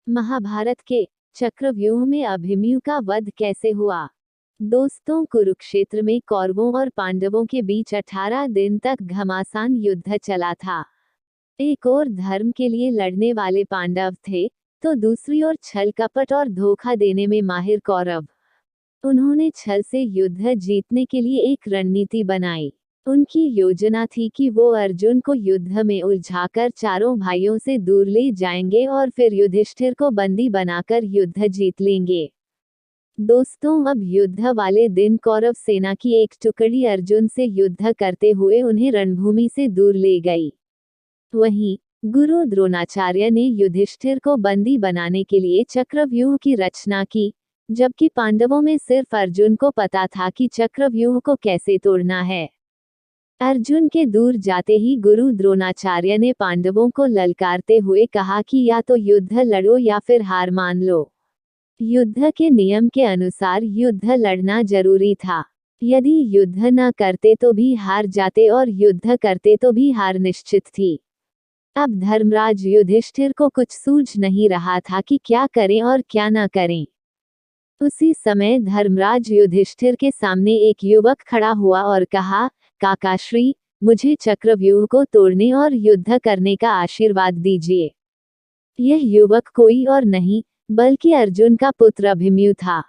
महाभारत के चक्रव्यूह में अभिमन्यु का वध कैसे हुआ। दोस्तों, कुरुक्षेत्र में कौरवों और पांडवों के बीच 18 दिन तक घमासान युद्ध चला था। एक ओर धर्म के लिए लड़ने वाले पांडव थे, तो दूसरी ओर छल कपट और धोखा देने में माहिर कौरव। उन्होंने छल से युद्ध जीतने के लिए एक रणनीति बनाई। उनकी योजना थी कि वो अर्जुन को युद्ध में उलझाकर चारों भाइयों से दूर ले जाएंगे और फिर युधिष्ठिर को बंदी बनाकर युद्ध जीत लेंगे। दोस्तों, अब युद्ध वाले दिन कौरव सेना की एक टुकड़ी अर्जुन से युद्ध करते हुए उन्हें रणभूमि से दूर ले गई। वहीं गुरु द्रोणाचार्य ने युधिष्ठिर को बंदी बनाने के लिए चक्रव्यूह की रचना की, जबकि पांडवों में सिर्फ अर्जुन को पता था कि चक्रव्यूह को कैसे तोड़ना है। अर्जुन के दूर जाते ही गुरु द्रोणाचार्य ने पांडवों को ललकारते हुए कहा कि या तो युद्ध लड़ो या फिर हार मान लो। युद्ध के नियम के अनुसार युद्ध लड़ना जरूरी था। यदि युद्ध न करते तो भी हार जाते और युद्ध करते तो भी हार निश्चित थी। अब धर्मराज युधिष्ठिर को कुछ सूझ नहीं रहा था कि क्या करें और क्या न करें। उसी समय धर्मराज युधिष्ठिर के सामने एक युवक खड़ा हुआ और कहा, काकाश्री, मुझे चक्रव्यूह को तोड़ने और युद्ध करने का आशीर्वाद दीजिए। यह युवक कोई और नहीं बल्कि अर्जुन का पुत्र अभिमन्यु था।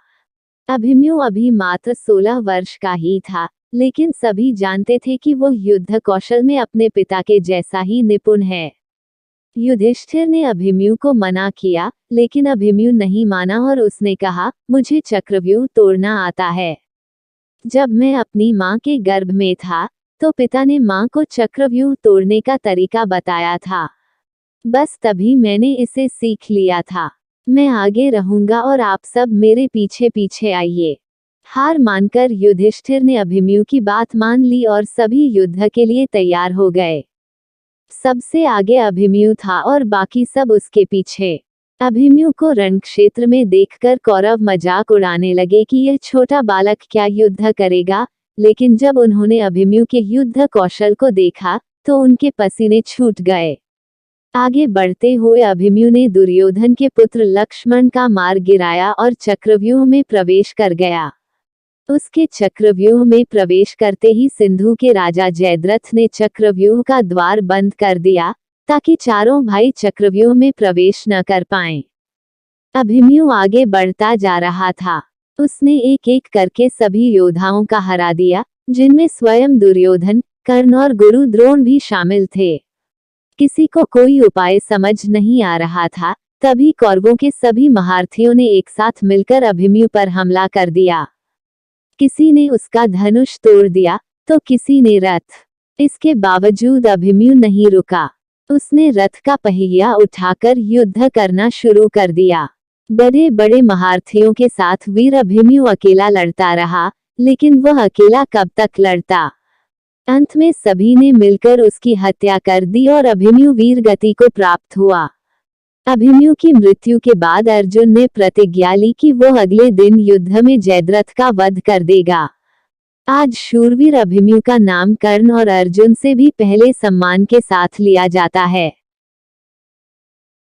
अभिमन्यु अभी मात्र 16 वर्ष का ही था, लेकिन सभी जानते थे कि वो युद्ध कौशल में अपने पिता के जैसा ही निपुण है। युधिष्ठिर ने अभिमन्यु को मना किया, लेकिन अभिमन्यु नहीं माना और उसने कहा, मुझे चक्रव्यूह तोड़ना आता है। जब मैं अपनी माँ के गर्भ में था, तो पिता ने माँ को चक्रव्यूह तोड़ने का तरीका बताया था। बस तभी मैंने इसे सीख लिया था। मैं आगे रहूंगा और आप सब मेरे पीछे पीछे आइए। हार मानकर युधिष्ठिर ने अभिमन्यु की बात मान ली और सभी युद्ध के लिए तैयार हो गए। सबसे आगे अभिमन्यु था और बाकी सब उसके पीछे। अभिमन्यु को रणक्षेत्र में देखकर कौरव मजाक उड़ाने लगे कि यह छोटा बालक क्या युद्ध करेगा, लेकिन जब उन्होंने अभिमन्यु के युद्ध कौशल को देखा तो उनके पसीने छूट गए। आगे बढ़ते हुए अभिमन्यु ने दुर्योधन के पुत्र लक्ष्मण का मार गिराया और चक्रव्यूह में प्रवेश कर गया। उसके चक्रव्यूह में प्रवेश करते ही सिंधु के राजा जयद्रथ ने चक्रव्यूह का द्वार बंद कर दिया, ताकि चारों भाई चक्रव्यूह में प्रवेश न कर पाएं। अभिमन्यु आगे बढ़ता जा रहा था। उसने एक एक करके सभी योद्धाओं का हरा दिया, जिनमें स्वयं दुर्योधन, कर्ण और गुरु द्रोण भी शामिल थे। किसी को कोई उपाय समझ नहीं आ रहा था, तभी कौरवों के सभी महारथियों ने एक साथ मिलकर अभिमन्यु पर हमला कर दिया। किसी ने उसका धनुष तोड़ दिया, तो किसी ने रथ। इसके बावजूद अभिमन्यु नहीं रुका। उसने रथ का पहिया उठाकर युद्ध करना शुरू कर दिया। बड़े बड़े महारथियों के साथ वीर अभिमन्यु अकेला लड़ता रहा, लेकिन वह अकेला कब तक लड़ता। अंत में सभी ने मिलकर उसकी हत्या कर दी और अभिमन्यु वीर गति को प्राप्त हुआ। अभिमन्यु की मृत्यु के बाद अर्जुन ने प्रतिज्ञा ली कि वह अगले दिन युद्ध में जयद्रथ का वध कर देगा। आज शूरवीर अभिमन्यु का नाम कर्ण और अर्जुन से भी पहले सम्मान के साथ लिया जाता है।